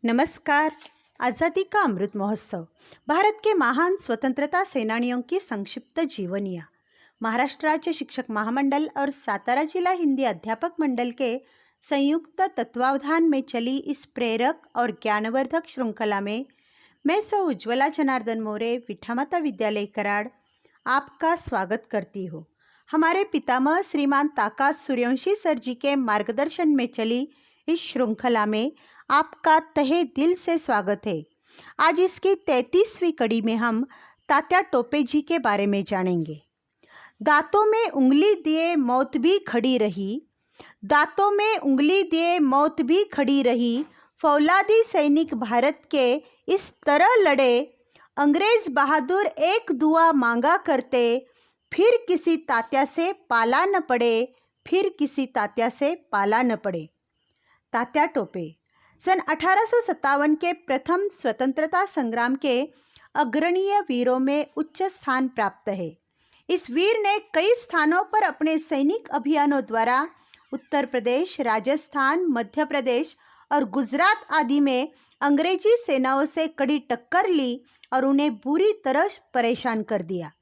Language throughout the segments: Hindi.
नमस्कार। आज़ादी का अमृत महोत्सव भारत के महान स्वतंत्रता सेनानियों की संक्षिप्त जीवनियाँ। महाराष्ट्र राज्य शिक्षक महामंडल और सातारा जिला हिंदी अध्यापक मंडल के संयुक्त तत्वावधान में चली इस प्रेरक और ज्ञानवर्धक श्रृंखला में मैं सौ उज्ज्वला जनार्दन मोरे, विठामाता विद्यालय कराड़ आपका स्वागत करती हूँ। हमारे पितामह श्रीमान ताका सूर्यवंशी सर जी के मार्गदर्शन में चली इस श्रृंखला में आपका तहे दिल से स्वागत है। आज इसकी 33वीं कड़ी में हम तात्या टोपे जी के बारे में जानेंगे। दांतों में उंगली दिए मौत भी खड़ी रही, दांतों में उंगली दिए मौत भी खड़ी रही, फौलादी सैनिक भारत के इस तरह लड़े, अंग्रेज बहादुर एक दुआ मांगा करते, फिर किसी तात्या से पाला न पड़े, फिर किसी तात्या से पाला न पड़े। तात्या टोपे सन 1857 के प्रथम स्वतंत्रता संग्राम के अग्रणीय वीरों में उच्च स्थान प्राप्त है। इस वीर ने कई स्थानों पर अपने सैनिक अभियानों द्वारा उत्तर प्रदेश, राजस्थान, मध्य प्रदेश और गुजरात आदि में अंग्रेजी सेनाओं से कड़ी टक्कर ली और उन्हें बुरी तरह परेशान कर दिया।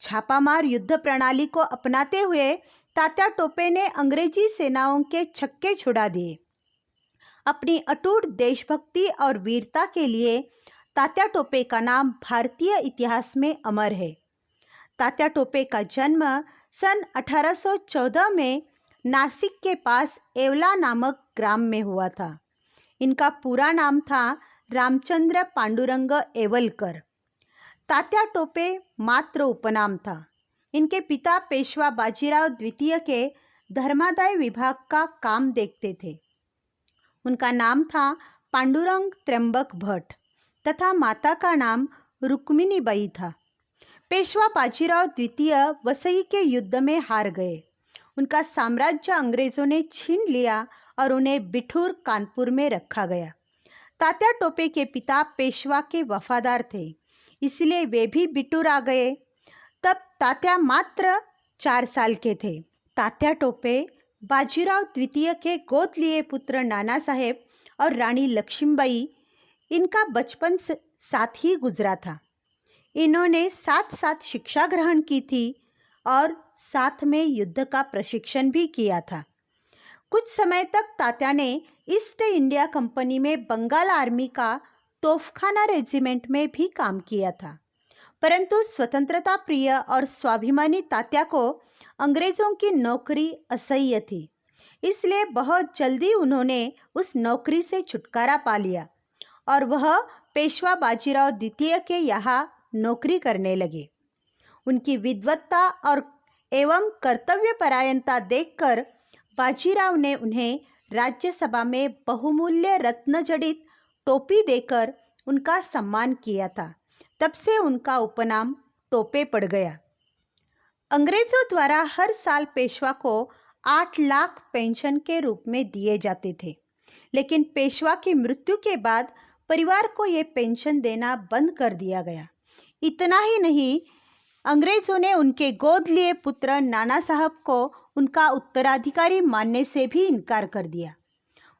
छापामार युद्ध प्रणाली को अपनाते हुए तात्या टोपे ने अंग्रेजी सेनाओं के छक्के छुड़ा दिए। अपनी अटूट देशभक्ति और वीरता के लिए तात्या टोपे का नाम भारतीय इतिहास में अमर है। तात्या टोपे का जन्म सन 1814 में नासिक के पास येवला नामक ग्राम में हुआ था। इनका पूरा नाम था रामचंद्र पांडुरंग येवलकर। तात्या टोपे मात्र उपनाम था। इनके पिता पेशवा बाजीराव द्वितीय के धर्मादाय विभाग का काम देखते थे। उनका नाम था पांडुरंग त्र्यंबक भट्ट तथा माता का नाम रुक्मिणीबाई था। पेशवा बाजीराव द्वितीय वसई के युद्ध में हार गए। उनका साम्राज्य अंग्रेजों ने छीन लिया और उन्हें बिठूर कानपुर में रखा गया। तात्या टोपे के पिता पेशवा के वफादार थे, इसलिए वे भी बिठूर आ गए। तब तात्या मात्र 4 साल के थे। तात्या टोपे बाजीराव द्वितीय के गोद लिए पुत्र नाना साहेब और रानी लक्ष्मीबाई, इनका बचपन साथ ही गुजरा था। इन्होंने साथ साथ शिक्षा ग्रहण की थी और साथ में युद्ध का प्रशिक्षण भी किया था। कुछ समय तक तात्या ने ईस्ट इंडिया कंपनी में बंगाल आर्मी का तोफखाना रेजिमेंट में भी काम किया था। परंतु स्वतंत्रता प्रिय और स्वाभिमानी तात्या को अंग्रेजों की नौकरी असह्य थी, इसलिए बहुत जल्दी उन्होंने उस नौकरी से छुटकारा पा लिया और वह पेशवा बाजीराव द्वितीय के यहाँ नौकरी करने लगे। उनकी विद्वत्ता और एवं कर्तव्यपरायणता देखकर बाजीराव ने उन्हें राज्यसभा में बहुमूल्य रत्न जड़ित टोपी देकर उनका सम्मान किया था। तब से उनका उपनाम टोपे पड़ गया। अंग्रेजों द्वारा हर साल पेशवा को 8 लाख पेंशन के रूप में दिए जाते थे, लेकिन पेशवा की मृत्यु के बाद परिवार को ये पेंशन देना बंद कर दिया गया। इतना ही नहीं, अंग्रेजों ने उनके गोद लिए पुत्र नाना साहब को उनका उत्तराधिकारी मानने से भी इनकार कर दिया।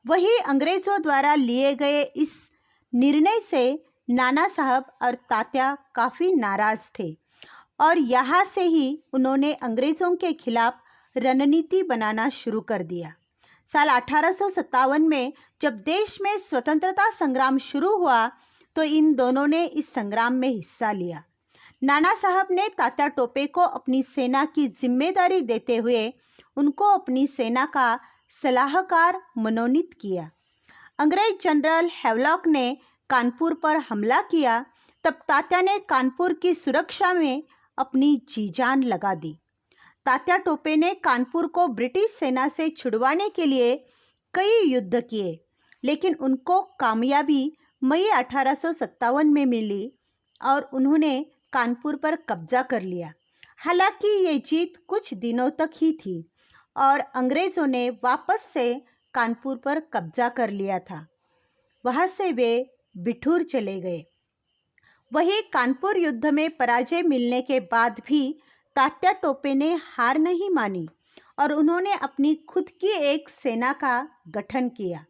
वही अंग्रेजों द्वारा लिए गए इस निर्णय से नाना साहब और तात्या काफ़ी नाराज थे और यहाँ से ही उन्होंने अंग्रेज़ों के खिलाफ रणनीति बनाना शुरू कर दिया। साल 1857 में जब देश में स्वतंत्रता संग्राम शुरू हुआ तो इन दोनों ने इस संग्राम में हिस्सा लिया। नाना साहब ने तात्या टोपे को अपनी सेना की जिम्मेदारी देते हुए उनको अपनी सेना का सलाहकार मनोनीत किया। अंग्रेज जनरल हैवलॉक ने कानपुर पर हमला किया, तब तात्या ने कानपुर की सुरक्षा में अपनी जी जान लगा दी। तात्या टोपे ने कानपुर को ब्रिटिश सेना से छुड़वाने के लिए कई युद्ध किए, लेकिन उनको कामयाबी मई 1857 में मिली और उन्होंने कानपुर पर कब्जा कर लिया। हालांकि ये जीत कुछ दिनों तक ही थी और अंग्रेज़ों ने वापस से कानपुर पर कब्जा कर लिया था। वहाँ से वे बिठूर चले गए। वही कानपुर युद्ध में पराजय मिलने के बाद भी तात्या टोपे ने हार नहीं मानी और उन्होंने अपनी खुद की एक सेना का गठन किया।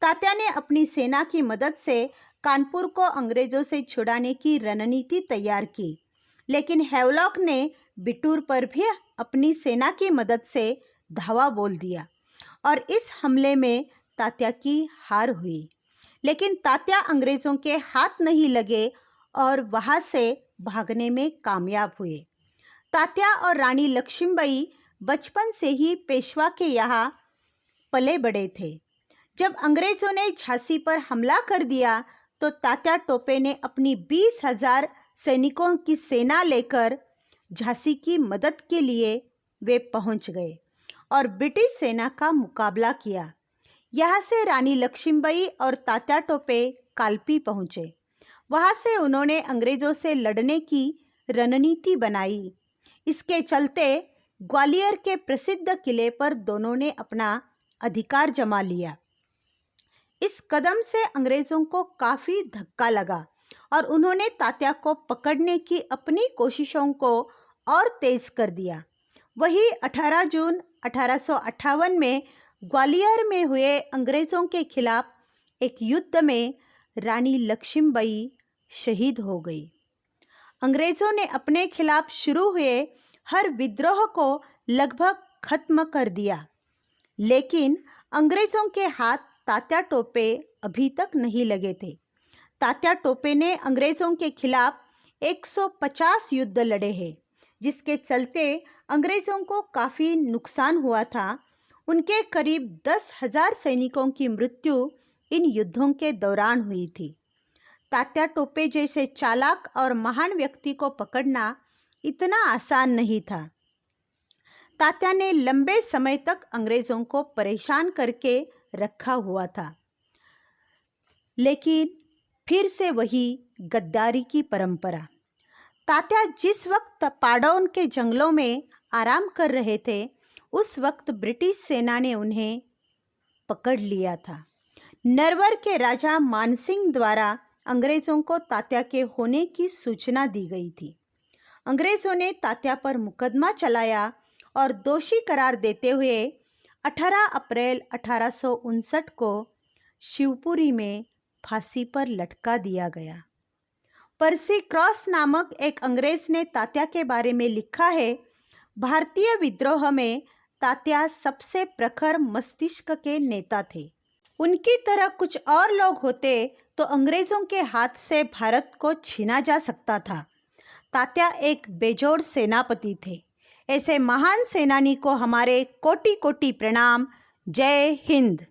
तात्या ने अपनी सेना की मदद से कानपुर को अंग्रेजों से छुड़ाने की रणनीति तैयार की, लेकिन हैवलॉक ने बिटूर पर भी अपनी सेना की मदद से धावा बोल दिया और इस हमले में तात्या की हार हुई। लेकिन तात्या अंग्रेजों के हाथ नहीं लगे और वहां से भागने में कामयाब हुए। तात्या और रानी लक्ष्मीबाई बचपन से ही पेशवा के यहाँ पले बड़े थे। जब अंग्रेजों ने झांसी पर हमला कर दिया तो तात्या टोपे ने अपनी 20,000 सैनिकों की सेना लेकर झांसी की मदद के लिए वे पहुंच गए और ब्रिटिश सेना का मुकाबला किया। यहाँ से रानी लक्ष्मीबाई और तात्या टोपे कालपी पहुंचे। वहां से उन्होंने अंग्रेजों से लड़ने की रणनीति बनाई। इसके चलते ग्वालियर के प्रसिद्ध किले पर दोनों ने अपना अधिकार जमा लिया। इस कदम से अंग्रेजों को काफी धक्का लगा और उन्होंने तात्या को पकड़ने की अपनी कोशिशों को और तेज कर दिया। वही 18 जून 1858 में ग्वालियर में हुए अंग्रेजों के खिलाफ एक युद्ध में रानी लक्ष्मीबाई शहीद हो गई। अंग्रेजों ने अपने खिलाफ शुरू हुए हर विद्रोह को लगभग खत्म कर दिया, लेकिन अंग्रेजों के हाथ तात्या टोपे अभी तक नहीं लगे थे। तात्या टोपे ने अंग्रेजों के खिलाफ 150 युद्ध लड़े हैं, जिसके चलते अंग्रेजों को काफ़ी नुकसान हुआ था। उनके करीब 10,000 सैनिकों की मृत्यु इन युद्धों के दौरान हुई थी। तात्या टोपे जैसे चालाक और महान व्यक्ति को पकड़ना इतना आसान नहीं था। तात्या ने लंबे समय तक अंग्रेजों को परेशान करके रखा हुआ था, लेकिन फिर से वही गद्दारी की परंपरा। तात्या जिस वक्त पाडौन के जंगलों में आराम कर रहे थे, उस वक्त ब्रिटिश सेना ने उन्हें पकड़ लिया था। नरवर के राजा मानसिंह द्वारा अंग्रेजों को तात्या के होने की सूचना दी गई थी। अंग्रेजों ने तात्या पर मुकदमा चलाया और दोषी करार देते हुए 18 अप्रैल 1859 को शिवपुरी में फांसी पर लटका दिया गया। पर्सी क्रॉस नामक एक अंग्रेज ने तात्या के बारे में लिखा है, भारतीय विद्रोह में तात्या सबसे प्रखर मस्तिष्क के नेता थे। उनकी तरह कुछ और लोग होते तो अंग्रेजों के हाथ से भारत को छीना जा सकता था। तात्या एक बेजोड़ सेनापति थे। ऐसे महान सेनानी को हमारे कोटि कोटि प्रणाम। जय हिंद।